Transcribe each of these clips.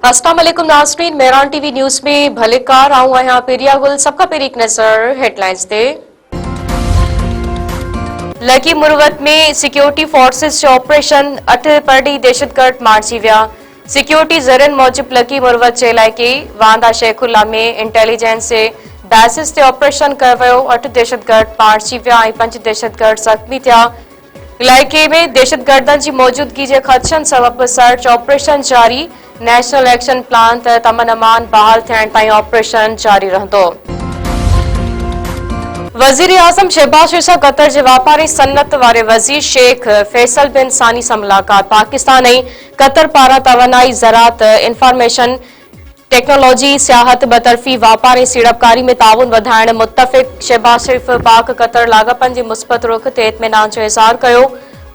अस्सलाम वालेकुम नाज़रीन, मेहरान टीवी न्यूज़ में भलेकार आऊं आहियां पेरिया गुल। सबका पेरी एक नज़र हेडलाइंस ते। लकी मुरवत में सिक्योरिटी फोर्सेस जो ऑपरेशन 8 परडी दहशतगर्द मारिजी विया। सिक्योरिटी ज़रियन मूजिब लकी मुरवत जे इलाइक़े वांदा शेखुल्ला में इंटेलिजेंस जे बेसिस ते ऑपरेशन कयो वियो। 8 दहशतगर्द मारिजी विया ऐं 5 दहशतगर्द ज़ख्मी थिया। इलाइक़े में दहशतगर्दनि जी मौजूदगी जे ख़दशनि सबब सर्च ऑपरेशन जारी। नेशनल एक्शन प्लान तहत अमन अमान बहाल थियण ताईं ऑपरेशन जारी रहंदो। वज़ीर आज़म शहबाज शरीफ़ सां क़तर जे वापारी सनत वारे वज़ीर शेख फैसल बिन सानी सां मुलाक़ात। पाकिस्तान ऐं क़तर पारां तवानाई ज़राअत इंफॉर्मेशन टेक्नोलॉजी सियाहत बतरफ़ी वापार ऐं सीड़पकारी में ताउन वधाइण मुतफ़िक़। शहबाज शरीफ़ पाक क़तर लाॻापनि जे मुस्बत रुख़ ते इत्मीनान जो इज़हार कयो।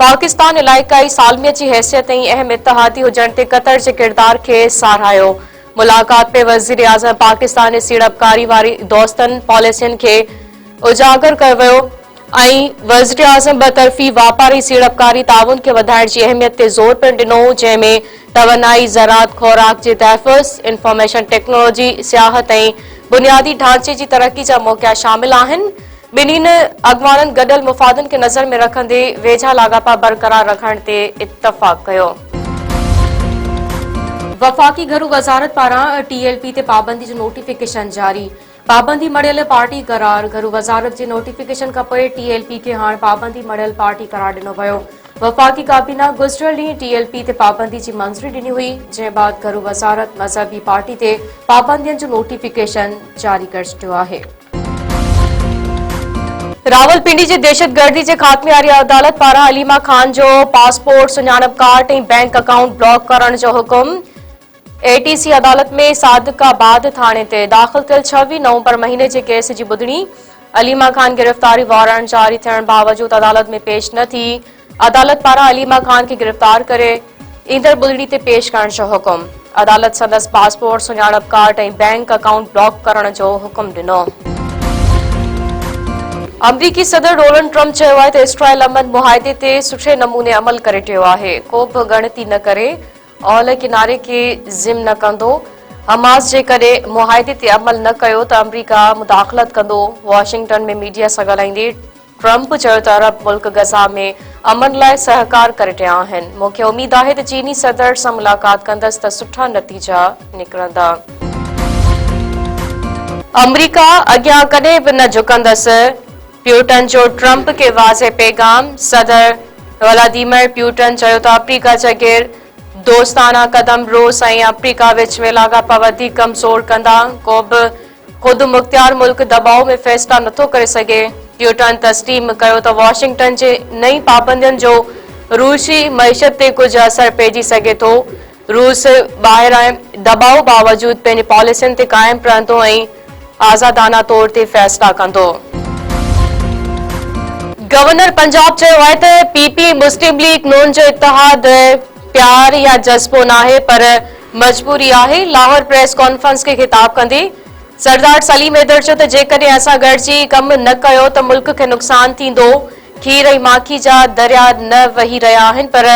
पाकिस्तान इलाइक़ाई सालमियत जी हैसियत ऐं अहम इत्तेहादी हुजण ते क़तर जे किरदार खे साराहियो। मुलाक़ात में वज़ीर आज़म पाकिस्तान जे सीड़पकारी वारी दोस्तनि पॉलिसियुनि खे उजागर कयो वियो ऐं वज़ीर आज़म बतरफ़ी वापारी सीड़पकारी ताउन खे वधाइण जी अहमियत ते ज़ोर पिणु ॾिनो, जंहिंमें तवानाई ज़राअत ख़ुराक जे तहफ़्फ़ुज़ इंफॉर्मेशन टेक्नोलॉजी सियाहत ऐं बुनियादी ढांचे जी तरक़ी जा मौक़िया शामिल आहिनि। ॿिन्हिनि अॻवाननि गॾियल मुफ़ादनि खे नज़र में रखंदे वेझा लाॻापा बरक़रार रखण ते इत्तफ़ाक़ कयो। वफ़ाक़ी घरू वज़ारत पारां TLP ते पाबंदी जो नोटिफिकेशन जारी। पाबंदी मड़ियल पार्टी करार। घरू वज़ारत जे नोटिफिकेशन खां पोइ TLP खे हाणे पाबंदी मड़ियल पार्टी करार ॾिनो वियो। वफ़ाक़ी काबीना गुज़िरियल ॾींहुं TLP ते पाबंदी जी मंज़ूरी ॾिनी हुई, जंहिं बाद घरू वज़ारत मज़हबी पार्टी ते पाबंदियुनि जो नोटिफिकेशन जारी करे छॾियो आहे। रावलपिंडी जे दहशतगर्दी जे ख़ात्मे वारी अदालत पारां अलीमा खान जो पासपोर्ट सुञाणप कार्ड ऐं बैंक अकाउंट ब्लॉक करण जो हुकुम। ATC अदालत में सादिकाबाद थाणे ते दाख़िल थियल 26 नवंबर महीने जे केस जी ॿुधणी। अलीमा खान गिरफ़्तारी वारंट जारी थियण बावजूद अदालत में पेश न थी। अदालत पारां अलीमा खान खे गिरफ़्तार करे ईंदड़ ॿुधणी ते पेश करण जो हुकुम। अदालत संदसि पासपोर्ट सुञाणप कार्ड ऐं बैंक अकाउंट ब्लॉक करण जो हुकुम ॾिनो। अमरीकी सदर डोनाल्ड ट्रम्प चयो आहे त इस्राइल अमन मुआहिदे ते सुठे नमूने अमल करे रहियो आहे। को बि गणती न करे ओलह किनारे खे ज़िम न कंदो। हमास जेकॾहिं मुआहिदे ते अमल न कयो त अमरीका मुदाख़लत कंदो। वॉशिंगटन में मीडिया सां ॻाल्हाईंदे ट्रम्प चयो त अरब मुल्क गज़ा में अमन लाइ सहकार करे रहिया आहिनि। मूंखे उमीद आहे त चीनी सदर सां मुलाक़ात कंदसि त सुठा नतीजा निकिरंदा। अमरीका अॻियां कॾहिं बि न झुकंदसि। प्यूटन जो ट्रम्प खे वाज़े पैगाम। सदर व्लादिमीर प्यूटन चयो त अफ्रीका जगेर दोस्ताना कदम रूस ऐं अफ्रीका विच में लाॻापा वधीक कमज़ोर कंदा। को बि ख़ुदि मुख़्तियार मुल्क दबाव में फ़ैसिला नथो करे सघे। प्यूटन तस्लीम कयो त वॉशिंगटन जे नई पाबंदियुनि जो रूसी मईशत ते कुझु असर पइजी सघे थो। रूस ॿाहिरां दबाव बावजूद पंहिंजी पॉलिसियुनि ते क़ाइम रहंदो ऐं आज़ादाना तौर ते फ़ैसिला कंदो। गवर्नर पंजाब चयो आहे त PP मुस्लिम लीग नून जो इत्तेहाद प्यार या जज़्बो नाहे पर मजबूरी आहे। लाहौर प्रेस कॉन्फ्रेंस खे ख़िताब कंदे सरदार सलीम हैदर चयो त जेकॾहिं असां गॾिजी कमु न कयो त मुल्क खे नुक़सान थींदो। खीर ऐं माखी जा दरिया न वही रहिया आहिनि पर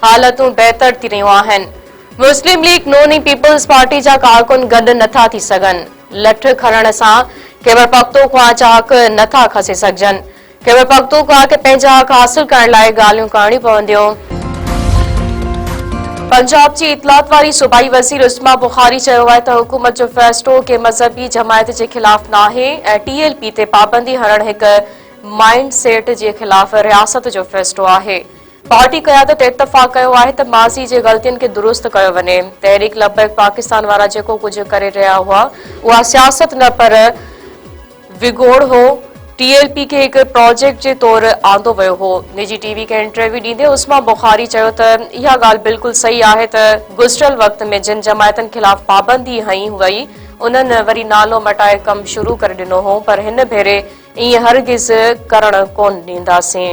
हालतूं बहितर थी रहियूं आहिनि। मुस्लिम लीग नून ऐं पीपल्स पार्टी जा कारकुन गॾु नथा थी सघनि। लठ खणण सां ख़ैबर पख्तूनख्वा जा हक़ नथा खसे सघजनि। ख़ैबर पख्तूनख्वा खे पंहिंजा हक़ हासिल करण लाइ ॻाल्हियूं करणियूं पवंदियूं। पंजाब जी इतलात वारी सूबाई वज़ीर उस्मा बुखारी चयो आहे त हुकूमत जो फ़ैसिलो के मज़हबी जमायत जे ख़िलाफ़ नाहे ऐं TLP ते पाबंदी हणण हिकु माइंड सेट जे ख़िलाफ़ रियासत जो फ़ैसिलो आहे। पार्टी क़यादत इत्तफ़ाक़ कयो आहे त माज़ी जे ग़लतियुनि खे दुरुस्त कयो वञे। तहरीक लबैक पाकिस्तान वारा जेको कुझु करे रहिया हुआ उहा सियासत न पर विगोड़ हो। TLP खे हिकु प्रोजेक्ट जे तौरु आंदो वियो हो। निजी TV खे इंटरव्यू ॾींदे उस्मा बुखारी चयो त इहा ॻाल्हि बिल्कुलु सही आहे त गुज़िरियल वक़्त में जिन जमायतनि ख़िलाफ़ पाबंदी हई वई उन्हनि वरी नालो मटाए कमु शुरू करे ॾिनो हो, पर हिन भेरे ईअं हरगिज़ करणु कोन ॾींदासीं।